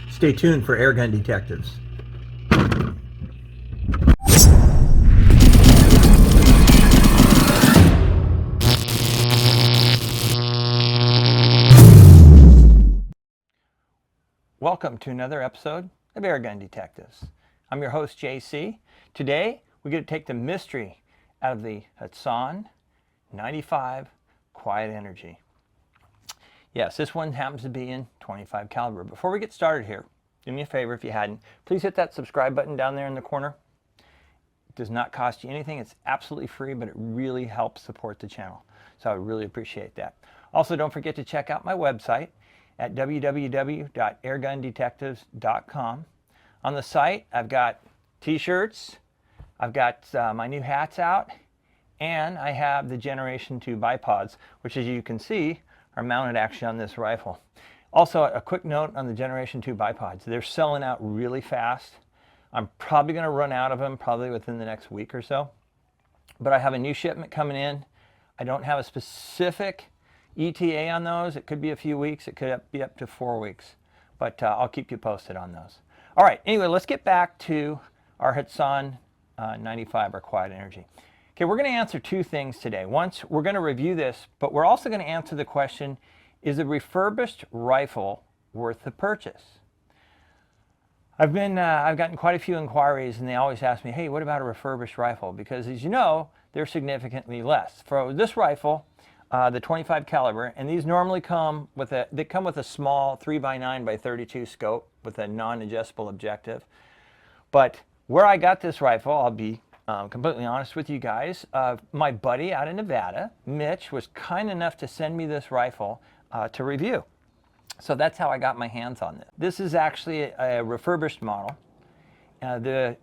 Stay tuned for Airgun Detectives. Welcome to another episode of Airgun Detectives. I'm your host, JC. Today, we're going to take the mystery out of the Hatsan 95 Quiet Energy. Yes, this one happens to be in 25 caliber. Before we get started here, do me a favor if you hadn't, please hit that subscribe button down there in the corner. It does not cost you anything. It's absolutely free, but it really helps support the channel. So I really appreciate that. Also, don't forget to check out my website at www.airgundetectives.com. On the site, I've got t-shirts, I've got my new hats out, and I have the Generation 2 bipods, which as you can see, are mounted actually on this rifle. Also, a quick note on the Generation 2 bipods. They're selling out really fast. I'm probably going to run out of them probably within the next week or so. But I have a new shipment coming in. I don't have a specific ETA on those. It could be a few weeks. It could be up to 4 weeks. But I'll keep you posted on those. All right, anyway, let's get back to our Hatsan 95, our Quiet Energy. Okay, we're going to answer two things today. Once, we're going to review this, but we're also going to answer the question, is a refurbished rifle worth the purchase? I've gotten quite a few inquiries, and they always ask me, hey, what about a refurbished rifle? Because as you know, they're significantly less. For this rifle, the 25 caliber, and these normally come with a small 3x9x32 scope with a non-adjustable objective. But where I got this rifle, I'll be completely honest with you guys, my buddy out in Nevada, Mitch, was kind enough to send me this rifle to review. So that's how I got my hands on this. This is actually a refurbished model. The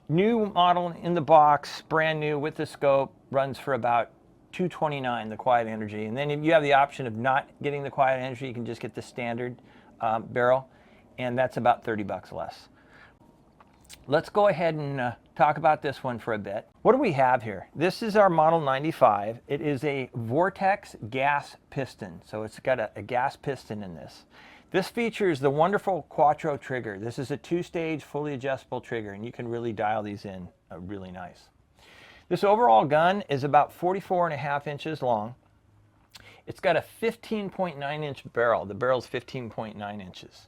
new model in the box, brand new with the scope, runs for about $229, the Quiet Energy. And then if you have the option of not getting the Quiet Energy, you can just get the standard barrel, and that's about 30 bucks less. Let's go ahead and talk about this one for a bit. What do we have here? This is our Model 95. It is a Vortex gas piston, so it's got a gas piston in this. This features the wonderful Quattro trigger. This is a two-stage, fully adjustable trigger, and you can really dial these in really nice. This overall gun is about 44.5 inches long. It's got a 15.9 inch barrel. The barrel's 15.9 inches.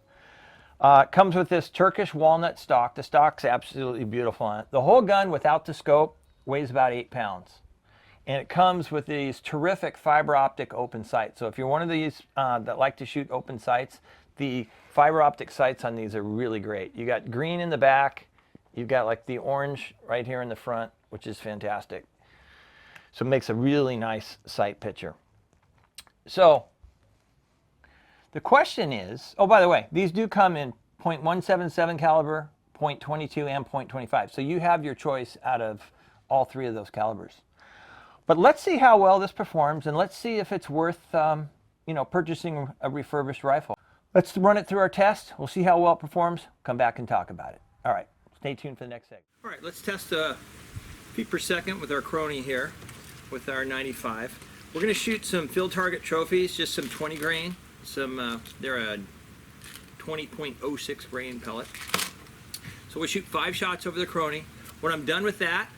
Comes with this Turkish walnut stock. The stock's absolutely beautiful on it. The whole gun without the scope weighs about 8 pounds. And it comes with these terrific fiber optic open sights. So if you're one of these that like to shoot open sights, the fiber optic sights on these are really great. You got green in the back. You've got like the orange right here in the front, which is fantastic. So it makes a really nice sight picture. So the question is, oh, by the way, these do come in .177 caliber, .22, and .25. So you have your choice out of all three of those calibers. But let's see how well this performs, and let's see if it's worth purchasing a refurbished rifle. Let's run it through our test. We'll see how well it performs. Come back and talk about it. All right, stay tuned for the next segment. All right, let's test feet per second with our Crony here, with our 95. We're going to shoot some field target trophies, just some 20 grain. They're a 20.06 grain pellet. So we shoot 5 shots over the Crony. When I'm done with that,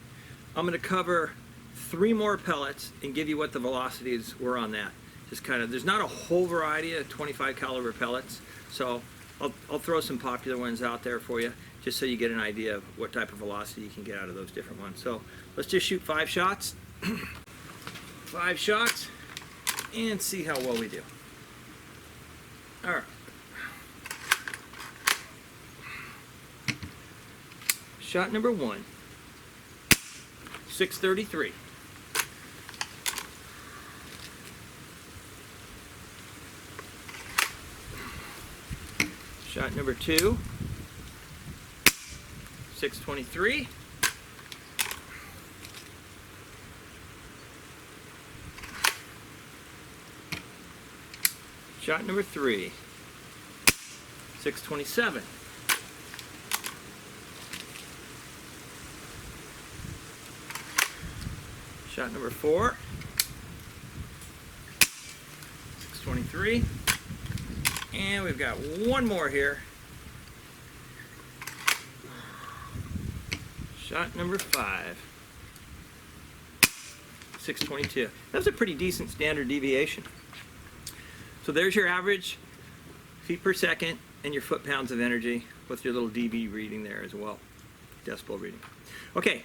I'm going to cover 3 more pellets and give you what the velocities were on that. Just kind of, there's not a whole variety of 25 caliber pellets, so I'll throw some popular ones out there for you, just so you get an idea of what type of velocity you can get out of those different ones. So let's just shoot 5 shots, 5 shots, and see how well we do. All right. Shot number 1, 633. Shot number 2, 623. Shot number 3, 627. Shot number 4, 623. And we've got one more here. Shot number 5. 622. That was a pretty decent standard deviation. So there's your average feet per second and your foot-pounds of energy with your little dB reading there as well, decibel reading. Okay,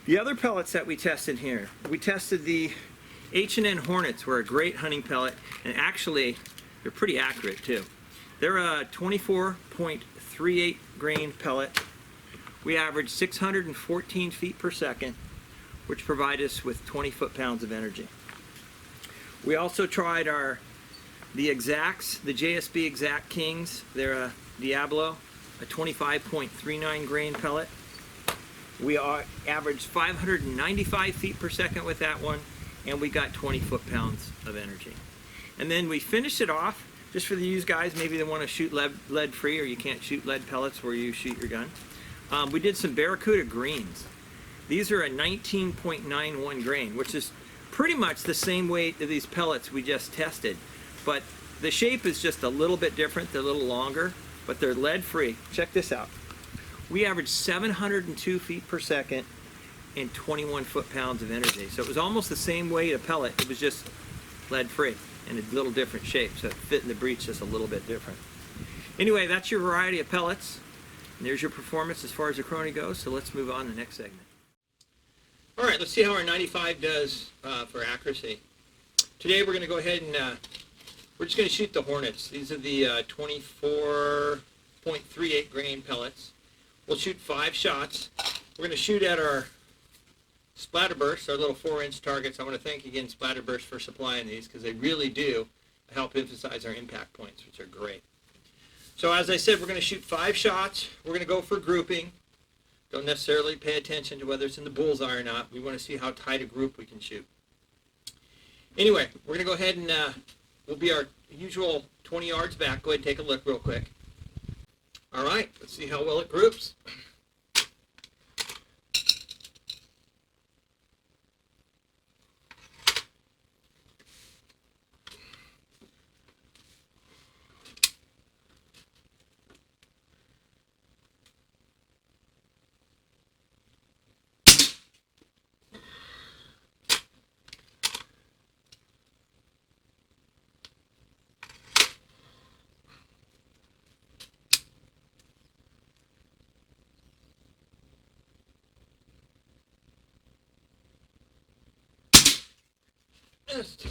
the other pellets that we tested here, we tested the H&N Hornets, were a great hunting pellet, and actually they're pretty accurate too. They're a 24.38 grain pellet. We averaged 614 feet per second, which provide us with 20 foot-pounds of energy. We also tried the Exacts, the JSB Exact Kings. They're a Diablo, a 25.39 grain pellet. We averaged 595 feet per second with that one, and we got 20 foot-pounds of energy. And then we finished it off, just for you guys, maybe they want to shoot lead-free, or you can't shoot lead pellets where you shoot your gun. We did some Barracuda Greens. These are a 19.91 grain, which is pretty much the same weight of these pellets we just tested. But the shape is just a little bit different. They're a little longer, but they're lead-free. Check this out. We averaged 702 feet per second and 21 foot-pounds of energy. So it was almost the same weight of pellet. It was just lead-free and a little different shape. So it fit in the breech just a little bit different. Anyway, that's your variety of pellets. And there's your performance as far as the Crony goes. So let's move on to the next segment. All right, let's see how our 95 does for accuracy. Today we're going to go ahead and we're just going to shoot the Hornets. These are the 24.38 grain pellets. We'll shoot 5 shots. We're going to shoot at our Splatterburst, our little 4-inch targets. I want to thank again Splatterburst for supplying these, because they really do help emphasize our impact points, which are great. So as I said, we're going to shoot 5 shots. We're going to go for grouping. Don't necessarily pay attention to whether it's in the bullseye or not. We want to see how tight a group we can shoot. Anyway, we're going to go ahead and we'll be our usual 20 yards back. Go ahead and take a look real quick. All right, let's see how well it groups. That's 2.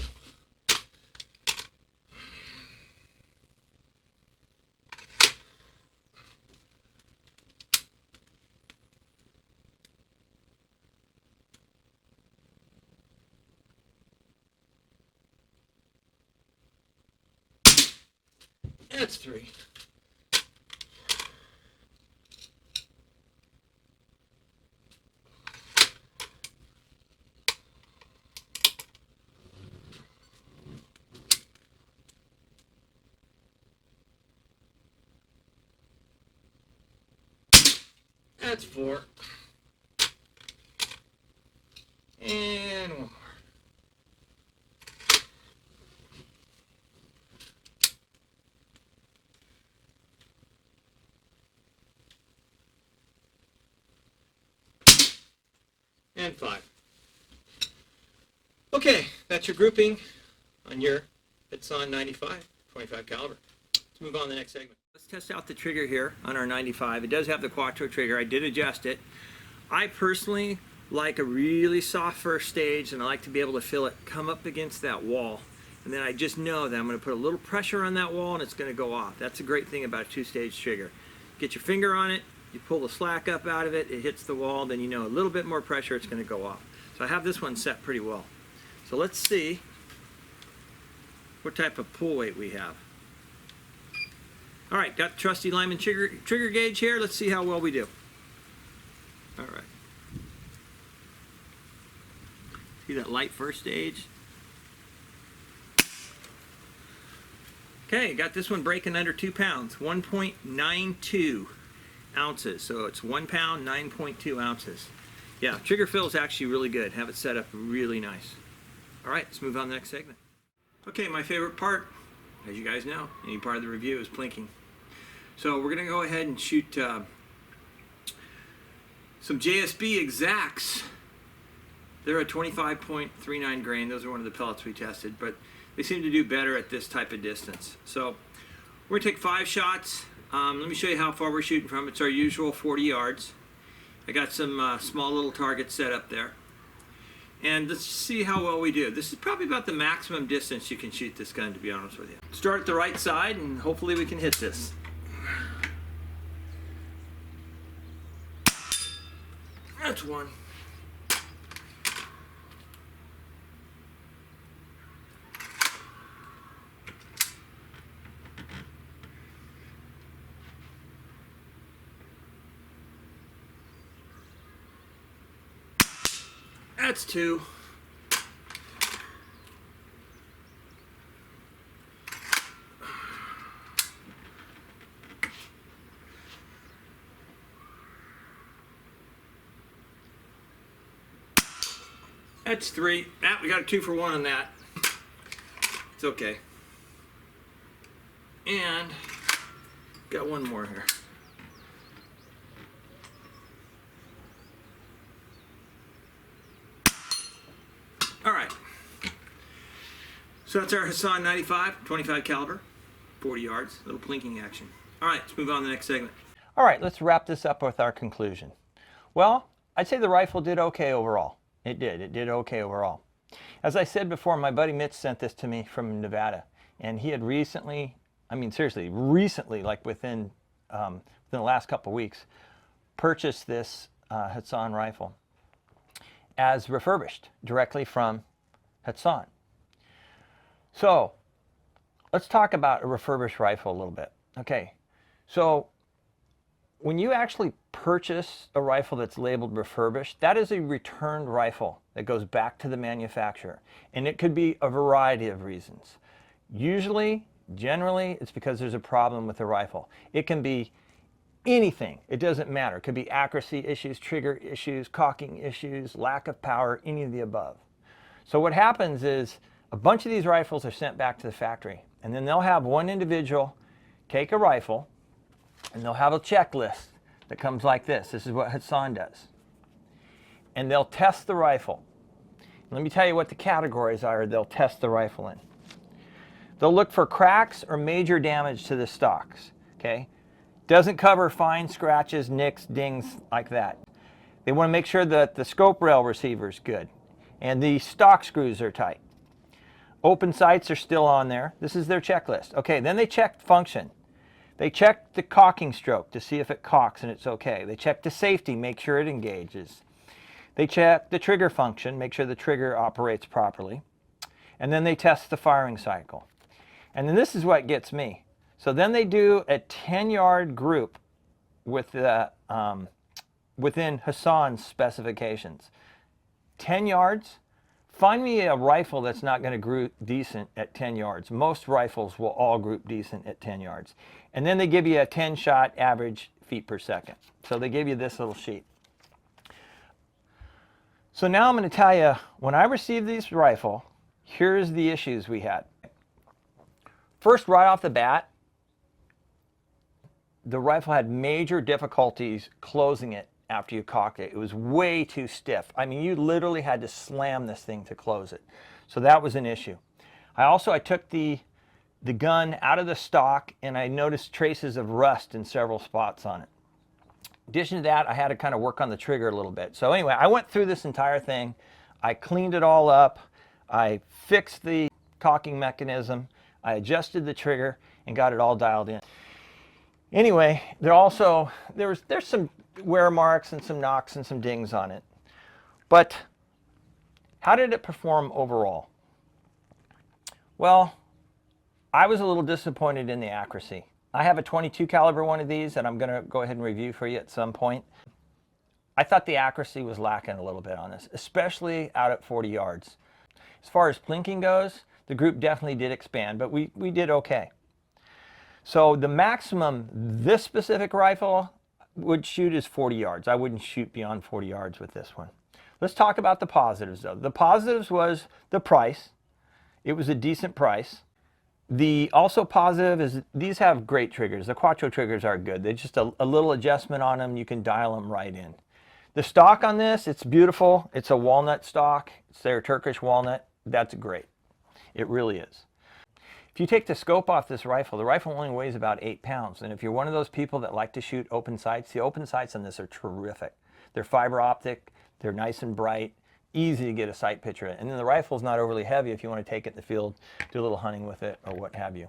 That's 3. That's 4. And 1 more. And 5. Okay, that's your grouping on your Hatsan 95, 25 caliber. Let's move on to the next segment. Let's test out the trigger here on our 95. It does have the Quattro trigger. I did adjust it. I personally like a really soft first stage, and I like to be able to feel it come up against that wall. And then I just know that I'm going to put a little pressure on that wall and it's going to go off. That's a great thing about a 2-stage trigger. Get your finger on it, you pull the slack up out of it, it hits the wall, then you know a little bit more pressure, it's going to go off. So I have this one set pretty well. So let's see what type of pull weight we have. All right, got the trusty Lyman trigger gauge here. Let's see how well we do. All right. See that light first stage? Okay, got this one breaking under 2 pounds, 1.92 ounces. So it's 1 pound, 9.2 ounces. Yeah, trigger feel is actually really good. Have it set up really nice. All right, let's move on to the next segment. Okay, my favorite part, as you guys know, any part of the review is plinking. So we're going to go ahead and shoot some JSB exacts. They're a 25.39 grain. Those are one of the pellets we tested, but they seem to do better at this type of distance. So we're going to take 5 shots. Let me show you how far we're shooting from. It's our usual 40 yards. I got some small little targets set up there. And let's see how well we do. This is probably about the maximum distance you can shoot this gun, to be honest with you. Start at the right side and hopefully we can hit this. That's one. That's 2. That's 3. Ah, we got a 2 for 1 on that. It's okay. And got one more here. All right. So that's our Hatsan 95, 25 caliber, 40 yards, little plinking action. All right, let's move on to the next segment. All right, let's wrap this up with our conclusion. Well, I'd say the rifle did okay overall. It did okay overall. As I said before, my buddy Mitch sent this to me from Nevada, and he had recently, I mean seriously, recently, like within the last couple of weeks, purchased this Hatsan rifle as refurbished directly from Hatsan. So let's talk about a refurbished rifle a little bit. Okay, so when you actually purchase a rifle that's labeled refurbished, that is a returned rifle that goes back to the manufacturer, and it could be a variety of reasons. Usually, generally, it's because there's a problem with the rifle. It can be anything. It doesn't matter. It could be accuracy issues, trigger issues, cocking issues, lack of power, any of the above. So what happens is a bunch of these rifles are sent back to the factory, and then they'll have one individual take a rifle, and they'll have a checklist that comes like this. This is what Hatsan does. And they'll test the rifle. Let me tell you what the categories are they'll test the rifle in. They'll look for cracks or major damage to the stocks. Okay? Doesn't cover fine scratches, nicks, dings like that. They want to make sure that the scope rail receiver is good and the stock screws are tight. Open sights are still on there. This is their checklist. Okay, then they check function. They check the cocking stroke to see if it cocks and it's okay. They check the safety, make sure it engages. They check the trigger function, make sure the trigger operates properly. And then they test the firing cycle. And then this is what gets me. So then they do a 10-yard group with the, within Hatsan's specifications. 10 yards. Find me a rifle that's not going to group decent at 10 yards. Most rifles will all group decent at 10 yards. And then they give you a 10-shot average feet per second. So they give you this little sheet. So now I'm going to tell you, when I received this rifle, here's the issues we had. First, right off the bat, the rifle had major difficulties closing it after you cocked it. It was way too stiff. I mean, you literally had to slam this thing to close it. So that was an issue. I took the gun out of the stock, and I noticed traces of rust in several spots on it. In addition to that, I had to kind of work on the trigger a little bit. So anyway, I went through this entire thing. I cleaned it all up. I fixed the cocking mechanism. I adjusted the trigger and got it all dialed in. Anyway, there's some wear marks and some knocks and some dings on it. But how did it perform overall? Well, I was a little disappointed in the accuracy. I have a 22 caliber one of these that I'm going to go ahead and review for you at some point. I thought the accuracy was lacking a little bit on this, especially out at 40 yards. As far as plinking goes, the group definitely did expand, but we did okay. So the maximum this specific rifle would shoot is 40 yards. I wouldn't shoot beyond 40 yards with this one. Let's talk about the positives though. The positives was the price. It was a decent price. The also positive is these have great triggers. The Quattro triggers are good. They're just a little adjustment on them. You can dial them right in. The stock on this, it's beautiful. It's a walnut stock. It's their Turkish walnut. That's great. It really is. If you take the scope off this rifle, the rifle only weighs about 8 pounds. And if you're one of those people that like to shoot open sights, the open sights on this are terrific. They're fiber optic. They're nice and bright. Easy to get a sight picture. And then the rifle's not overly heavy if you want to take it in the field, do a little hunting with it or what have you.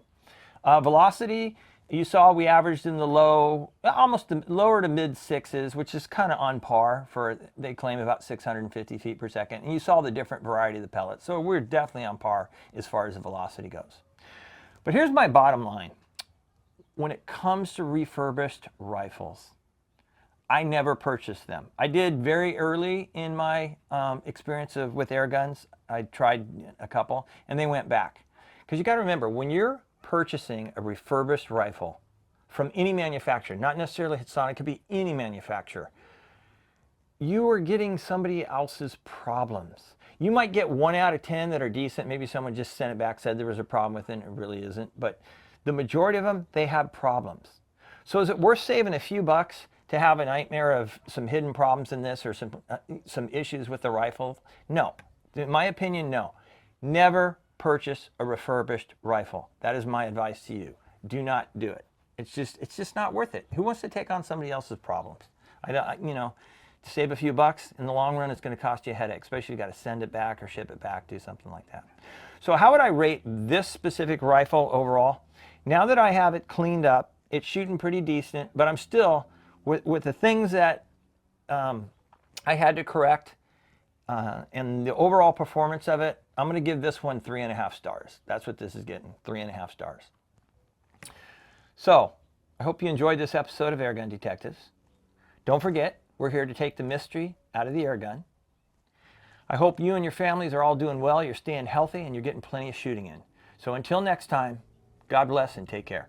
Velocity, you saw we averaged in the low, almost the lower to mid 6s, which is kind of on par for, they claim, about 650 feet per second. And you saw the different variety of the pellets. So we're definitely on par as far as the velocity goes. But here's my bottom line. When it comes to refurbished rifles, I never purchased them. I did very early in my experience with air guns. I tried a couple and they went back. Because you got to remember, when you're purchasing a refurbished rifle from any manufacturer, not necessarily Hatsan, it could be any manufacturer, you are getting somebody else's problems. You might get 1 out of 10 that are decent. Maybe someone just sent it back, said there was a problem with it, and it really isn't. But the majority of them, they have problems. So is it worth saving a few bucks to have a nightmare of some hidden problems in this or some issues with the rifle? No. In my opinion, no. Never purchase a refurbished rifle. That is my advice to you. Do not do it. It's just not worth it. Who wants to take on somebody else's problems? To save a few bucks, in the long run, it's going to cost you a headache, especially if you got to send it back or ship it back, do something like that. So how would I rate this specific rifle overall? Now that I have it cleaned up, it's shooting pretty decent, but I'm still, with the things that I had to correct and the overall performance of it, I'm going to give this one 3.5 stars. That's what this is getting, 3.5 stars. So I hope you enjoyed this episode of Airgun Detectives. Don't forget, we're here to take the mystery out of the air gun. I hope you and your families are all doing well, you're staying healthy, and you're getting plenty of shooting in. So until next time, God bless and take care.